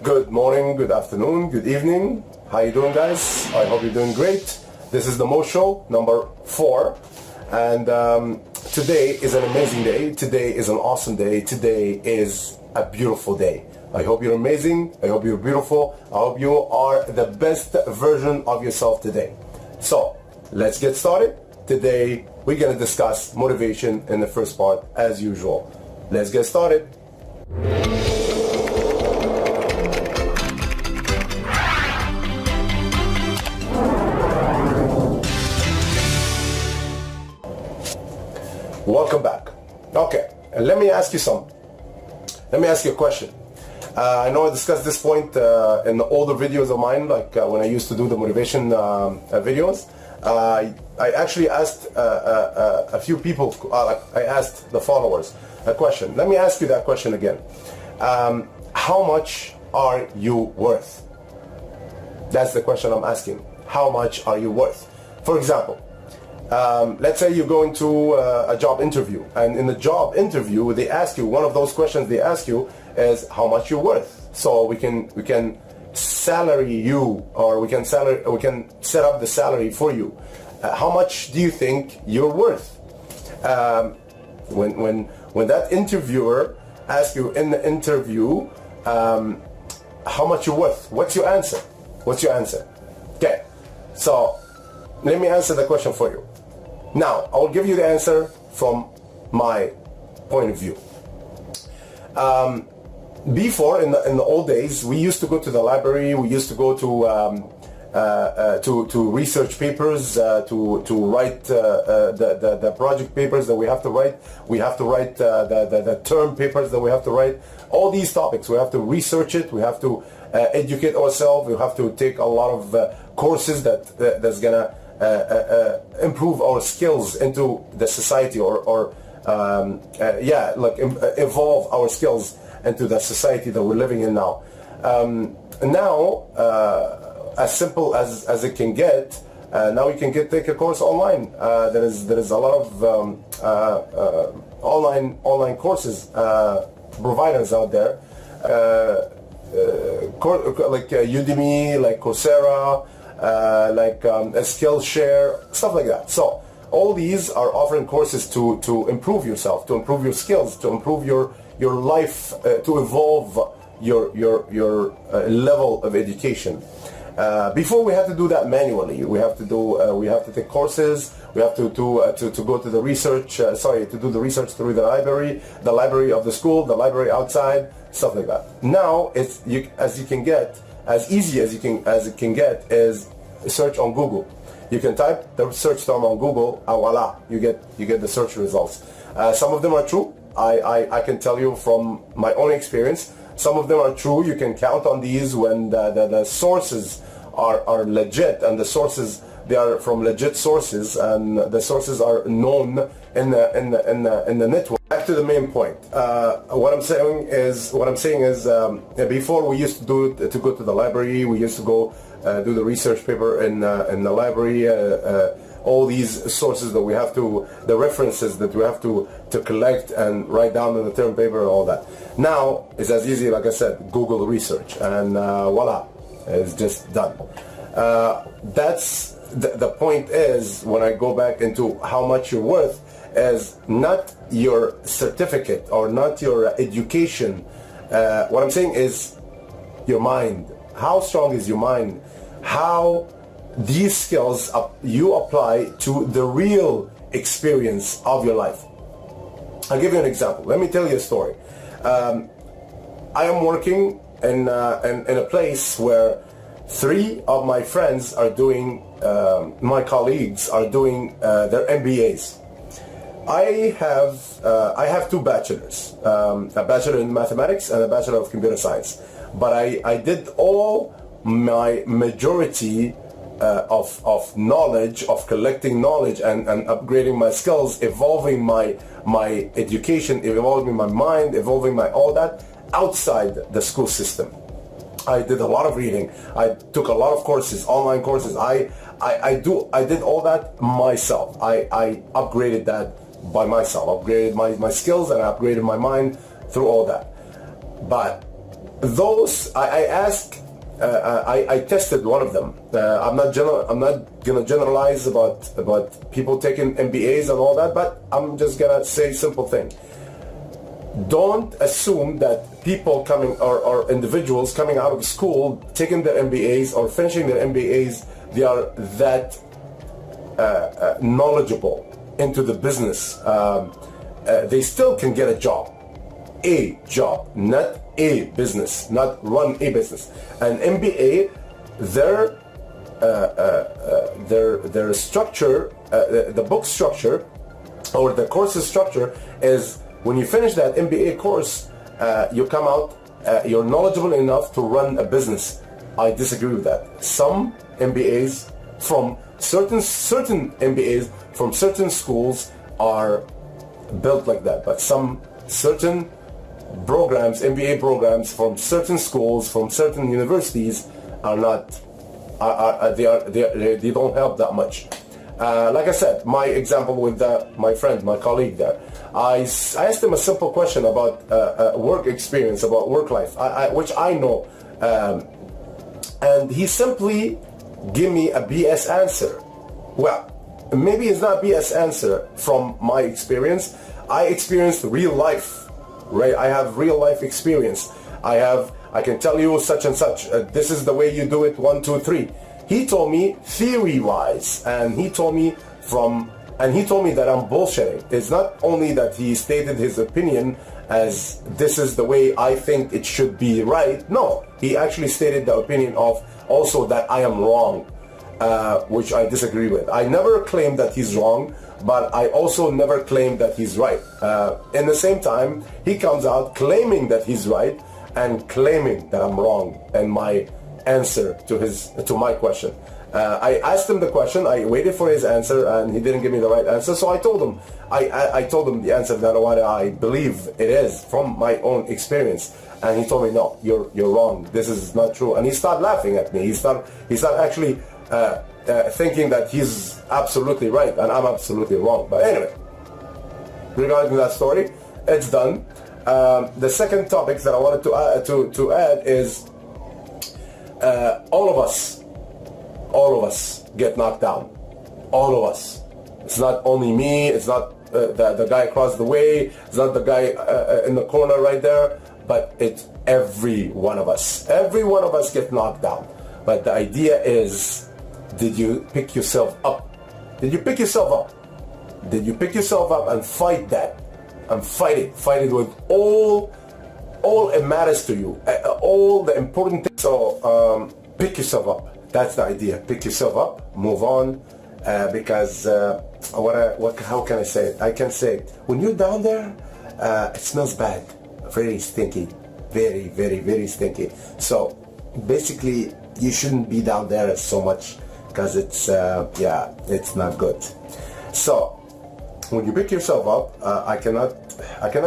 Good morning, good afternoon, good evening. How you doing, guys? I hope you're doing great. This is the Moe Show, number 4. And today is an amazing day. Today is an awesome day. Today is a beautiful day. I hope you're amazing. I hope you're beautiful. I hope you are the best version of yourself today. So, let's get started. Today, we're going to discuss motivation in the first part, as usual. Let's get started. Welcome back. Okay, and let me ask you a question. I know I discussed this point in the older videos of mine, like when I used to do the motivation videos. I actually asked a few people, I asked the followers a question. Let me ask you that question again. How much are you worth? That's the question I'm asking. How much are you worth? For example, let's say you go into a job interview, and in the job interview they ask you, one of those questions they ask you is how much you're worth. So we can salary you, or we can set up the salary for you. How much do you think you're worth? When that interviewer asks you in the interview how much you're worth, what's your answer? Okay, so let me answer the question for you. Now, I'll give you the answer from my point of view. Before, in the old days, we used to go to the library. We used to go to research papers, to write the project papers that we have to write. We have to write the term papers that we have to write. All these topics, we have to research it. We have to educate ourselves. We have to take a lot of courses that's gonna improve our skills into the society, or evolve our skills into the society that we're living in now. As simple as it can get, now you can take a course online. There is a lot of online courses providers out there, like Udemy, like Coursera, like a Skillshare, stuff like that. So all these are offering courses to improve yourself, to improve your skills, to improve your life, to evolve your level of education. Before we had to do that manually. We have to take courses. We have to go to the research. To do the research through the library of the school, the library outside, stuff like that. Now as easy as it can get is search on Google. You can type the search term on Google, and voila, you get the search results. Some of them are true. I can tell you from my own experience. Some of them are true. You can count on these when the sources are legit, and the sources, they are from legit sources, and the sources are known in the network. Back to the main point. What I'm saying is before we used to go to the library. We used to go do the research paper in the library. All these sources that we have to, the references that we have to collect and write down on the term paper and all that. Now it's as easy, like I said, Google research, and voila, it's just done. That's the point. Is when I go back into how much you're worth, is not your certificate or not your education. What I'm saying is your mind. How strong is your mind? How these skills you apply to the real experience of your life. I'll give you an example. Let me tell you a story. I am working in a place where 3 of my friends are doing, my colleagues are doing their MBAs. I have 2 bachelors, a bachelor in mathematics and a bachelor of computer science. But I did all my majority of knowledge, of collecting knowledge and upgrading my skills, evolving my education, evolving my mind, evolving my all that outside the school system. I did a lot of reading. I took a lot of courses, online courses. I did all that myself. I upgraded that by myself. Upgraded my skills, and I upgraded my mind through all that. But those I asked. I tested one of them. I'm not gonna generalize about people taking MBAs and all that, but I'm just gonna say simple thing. Don't assume that people coming or individuals coming out of school, taking their MBAs or finishing their MBAs, they are that knowledgeable into the business. They still can get a job, not a business, not run a business. An MBA, their structure, the book structure or the course's structure is when you finish that MBA course, you come out, you're knowledgeable enough to run a business. I disagree with that. Some MBAs from certain MBAs from certain schools are built like that, but some certain programs, MBA programs from certain schools, from certain universities are not, they don't help that much. Like I said, my example with my friend, my colleague there, I asked him a simple question about work experience, about work life, which I know, and he simply gave me a BS answer. Well, maybe it's not BS answer from my experience. I experienced real life, right? I have real life experience. I can tell you such and such. This is the way you do it, 1, 2, 3. He told me theory-wise, and he told me that I'm bullshitting. It's not only that he stated his opinion as this is the way I think it should be right. No, he actually stated the opinion of also that I am wrong, which I disagree with. I never claimed that he's wrong, but I also never claimed that he's right. In the same time, he comes out claiming that he's right and claiming that I'm wrong in my answer to my question. I asked him the question, I waited for his answer, and he didn't give me the right answer, so I told him I told him the answer that what I believe it is from my own experience, and he told me, no, you're wrong, this is not true, and he started laughing at me. He started actually thinking that he's absolutely right and I'm absolutely wrong. But anyway, regarding that story, it's done. The second topic that I wanted to add is all of us get knocked down. All of us. It's not only me. It's not the guy across the way. It's not the guy in the corner right there. But it's every one of us. Every one of us get knocked down. But the idea is, did you pick yourself up? Did you pick yourself up? Did you pick yourself up and fight that? And fight it. Fight it with all it matters to you. All the important things. So pick yourself up. That's the idea. Pick yourself up. Move on. Because how can I say it? I can say it. When you're down there, it smells bad. Very stinky. Very, very, very stinky. So basically, you shouldn't be down there so much because it's not good. So when you pick yourself up, I cannot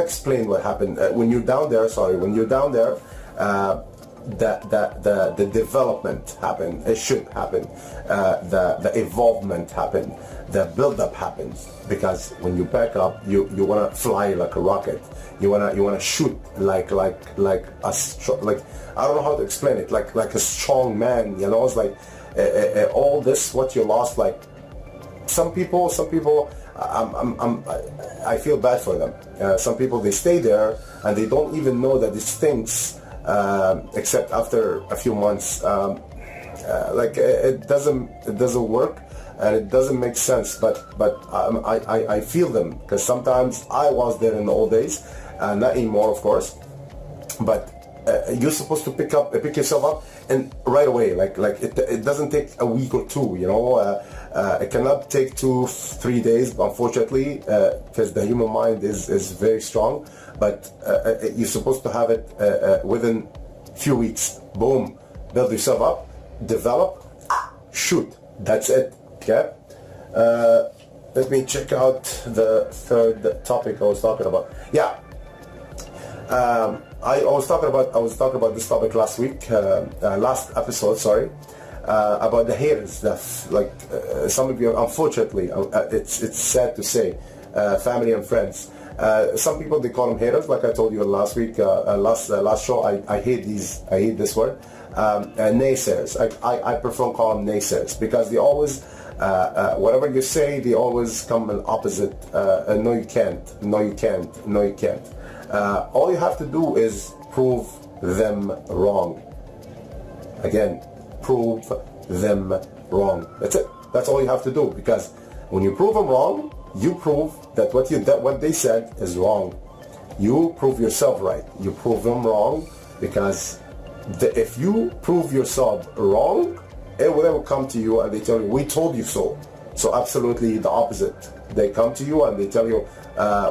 explain what happened when you're down there. When you're down there, the development happened. It should happen. The evolvement happened. The build-up happens, because when you back up, you wanna fly like a rocket. You wanna shoot like I don't know how to explain it. Like a strong man. You know, it's like all this what you lost. Like some people. I feel bad for them. Some people, they stay there and they don't even know that it stinks, except after a few months. It doesn't work and it doesn't make sense. But I feel them, because sometimes I was there in the old days, not anymore, of course. But you're supposed to pick yourself up and right away. Like it doesn't take a week or two. You know. It cannot take 2-3 days, unfortunately, because the human mind is very strong. But you're supposed to have it within few weeks. Boom, build yourself up, develop, shoot. That's it. Okay. Let me check out the third topic I was talking about. Yeah. I was talking about this topic last week, last episode. Sorry. About the haters, some of you, unfortunately, it's sad to say, family and friends, Some people, they call them haters, like I told you last week, last show. I hate this word. Naysayers. I prefer call them naysayers because they always, whatever you say, they always come in opposite. No, you can't. No, you can't. No, you can't. All you have to do is prove them wrong. Again, prove them wrong. That's it. That's all you have to do, because when you prove them wrong, you prove that what they said is wrong. You prove yourself right. You prove them wrong, because if you prove yourself wrong, they will come to you and they tell you, we told you so. So absolutely the opposite. They come to you and they tell you,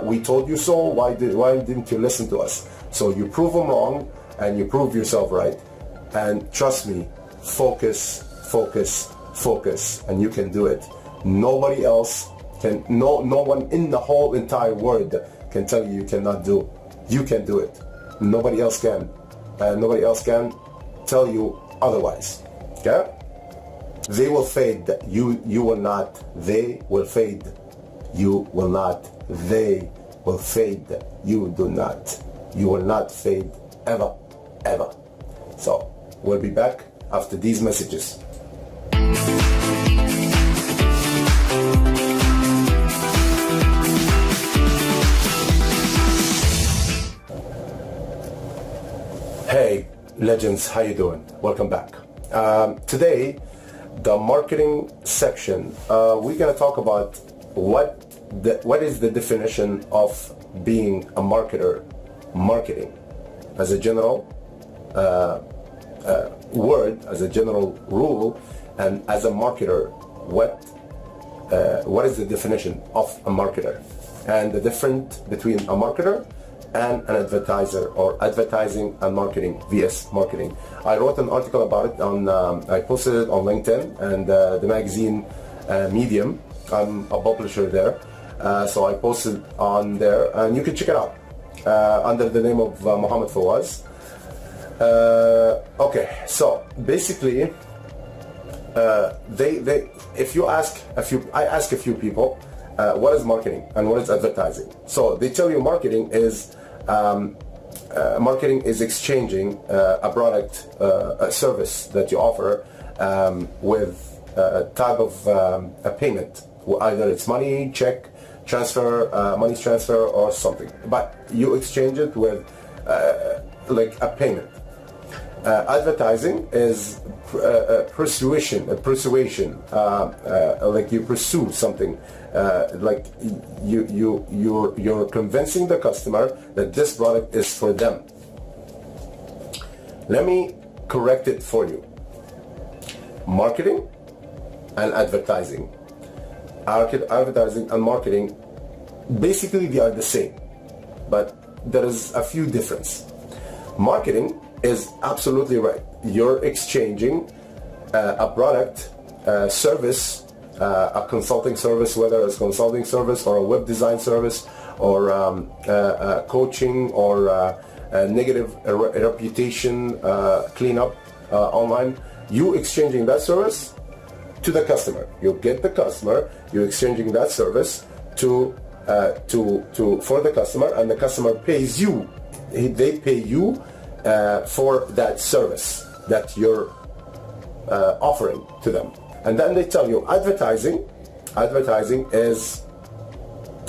we told you so, why didn't you listen to us? So you prove them wrong and you prove yourself right. And trust me, focus, focus, focus, and you can do it. Nobody else can, no one in the whole entire world can tell you you cannot do. You can do it. Nobody else can. Nobody else can tell you otherwise. Okay? They will fade. You will not. They will fade. You will not. They will fade. You do not. You will not fade ever, ever. So we'll be back after these messages. Hey legends, how you doing? Welcome back. Today, the marketing section, we're going to talk about what is the definition of being a marketer, marketing as a general word, as a general rule, and as a marketer, what is the definition of a marketer, and the difference between a marketer and an advertiser, or advertising and marketing vs marketing. I wrote an article about it on, I posted it on LinkedIn and the magazine Medium. I'm a publisher there, so I posted on there, and you can check it out under the name of Mohamed Fawaz. Okay, so basically, if you ask I ask a few people, what is marketing and what is advertising? So they tell you marketing is exchanging a product, a service that you offer with a type of a payment. Either it's money, check, transfer, money transfer, or something. But you exchange it with like a payment. Advertising is persuasion, like you pursue something, like you're convincing the customer that this product is for them. Let me correct it for you. Marketing and advertising. Advertising and marketing, basically they are the same, but there is a few differences. Marketing is absolutely right. You're exchanging a product, service, a consulting service, whether it's consulting service or a web design service, or coaching, or a negative reputation cleanup online. You exchanging that service to the customer. You get the customer. You're exchanging that service for the customer, and the customer pays you. They pay you for that service that you're offering to them. And then they tell you advertising is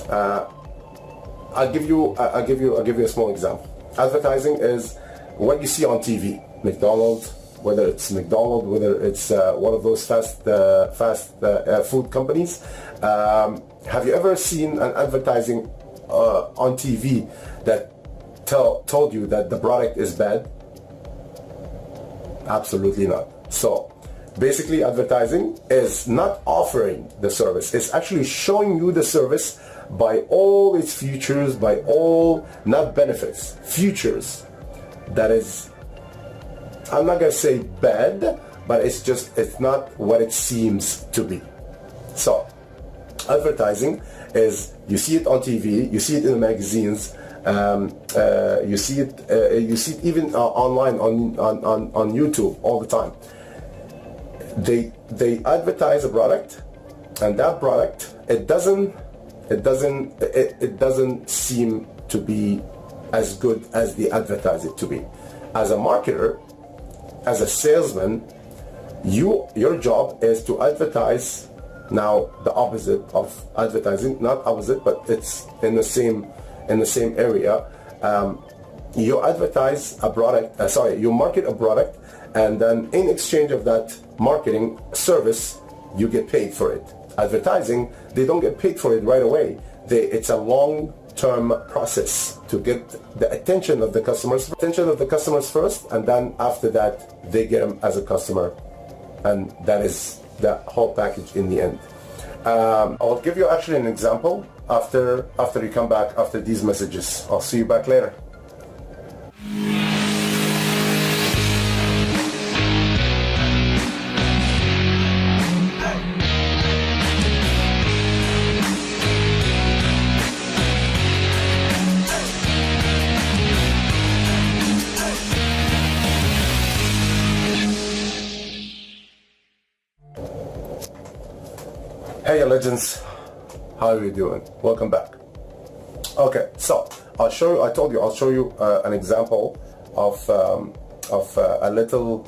I'll give you a small example. Advertising is what you see on TV. McDonald's, whether it's one of those fast food companies. Have you ever seen an advertising on TV that told you that the product is bad? Absolutely not. So basically, advertising is not offering the service. It's actually showing you the service by all its features, by all, not benefits, features. That is, I'm not gonna say bad, but it's not what it seems to be. So advertising is, you see it on TV, you see it in the magazines, you see it even online on YouTube all the time. They advertise a product, and that product, it doesn't it doesn't seem to be as good as they advertise it to be. As a marketer, as a salesman, your job is to advertise. Now the opposite of advertising, not opposite, but it's in the same area. You advertise a product, you market a product, and then in exchange of that marketing service, you get paid for it. Advertising, they don't get paid for it right away. It's a long-term process to get the attention of the customers first, and then after that, they get them as a customer, and that is the whole package in the end. I'll give you actually an example after you come back after these messages. I'll see you back later. Hey legends, how are you doing? Welcome back. Okay, so I'll show you. I told you I'll show you an example of a little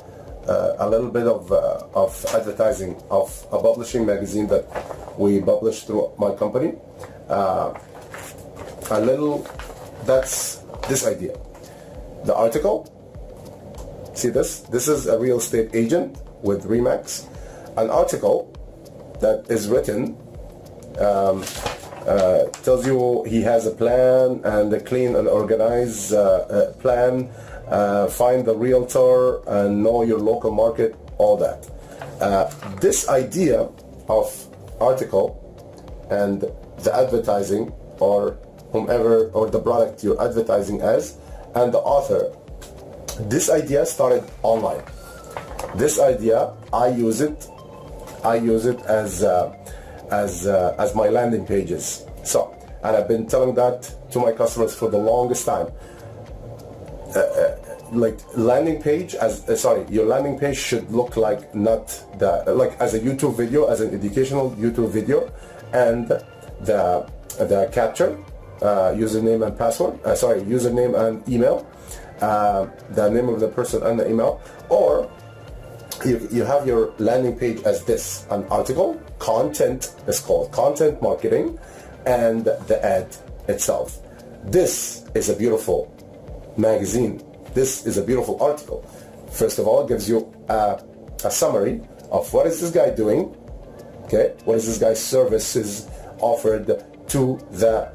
bit of advertising of a publishing magazine that we publish through my company. That's this idea. The article. See this? This is a real estate agent with Remax. An article that is written tells you he has a plan and a clean and organized plan. Find the realtor and know your local market, all that. This idea of article and the advertising or whomever or the product you're advertising as and the author, this idea started online. This idea, I use it as my landing pages. So, and I've been telling that to my customers for the longest time. Like landing page your landing page should look like not like as a YouTube video, as an educational YouTube video, and the capture, username and password, username and email, the name of the person and the email, or you have your landing page as this, an article, content is called content marketing, and the ad itself. This is a beautiful magazine. This is a beautiful article. First of all, it gives you a summary of what is this guy doing, okay? What is this guy's services offered to the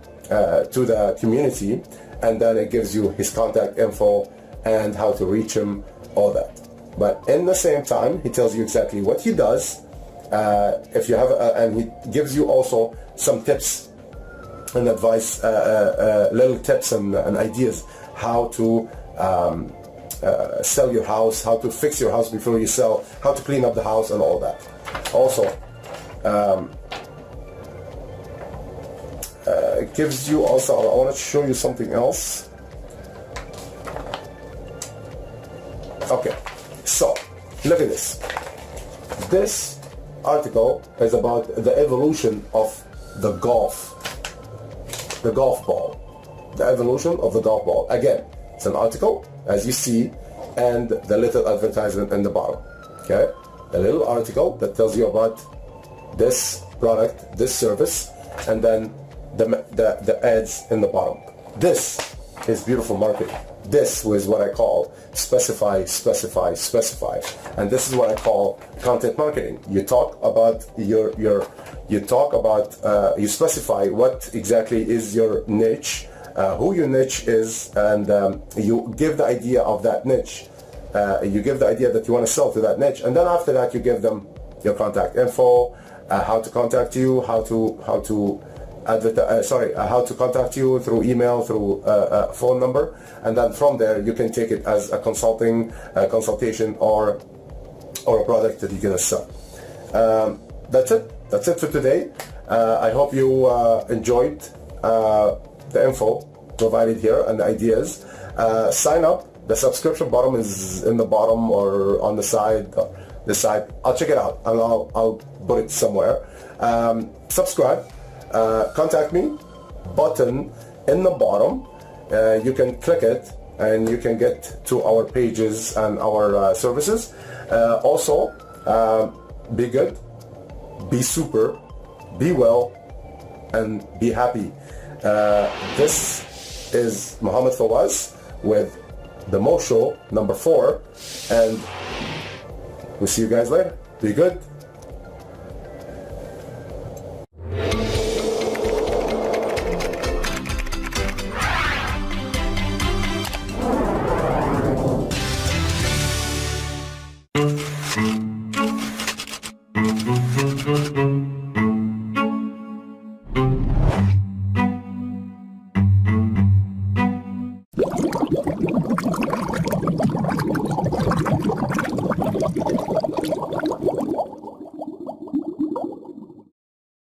community, and then it gives you his contact info and how to reach him, all that. But in the same time, he tells you exactly what he does. If you have, and he gives you also some tips and advice, little tips and ideas how to sell your house, how to fix your house before you sell, how to clean up the house, and all that. Also, it gives you also. I want to show you something else. Okay. So, look at this. This article is about the evolution of the golf ball. The evolution of the golf ball. Again, it's an article, as you see, and the little advertisement in the bottom. Okay? A little article that tells you about this product, this service, and then the ads in the bottom. This is beautiful marketing. This was what I call specify. And this is what I call content marketing. You talk about you specify what exactly is your niche, who your niche is, and you give the idea of that niche. You give the idea that you want to sell to that niche, and then after that you give them your contact info, how to contact you, how to contact you through email, through phone number, and then from there you can take it as a consultation or a product that you're gonna sell. That's it for today. I hope you enjoyed the info provided here and the ideas. Sign up. The subscription button is in the bottom or on the side. I'll check it out and I'll put it somewhere. Subscribe. contact me button in the bottom. You can click it and you can get to our pages and our services. Also, be good, be super, be well, and be happy. This is Mohamed Fawaz with the Moe Show number 4, and we'll see you guys later. Be good.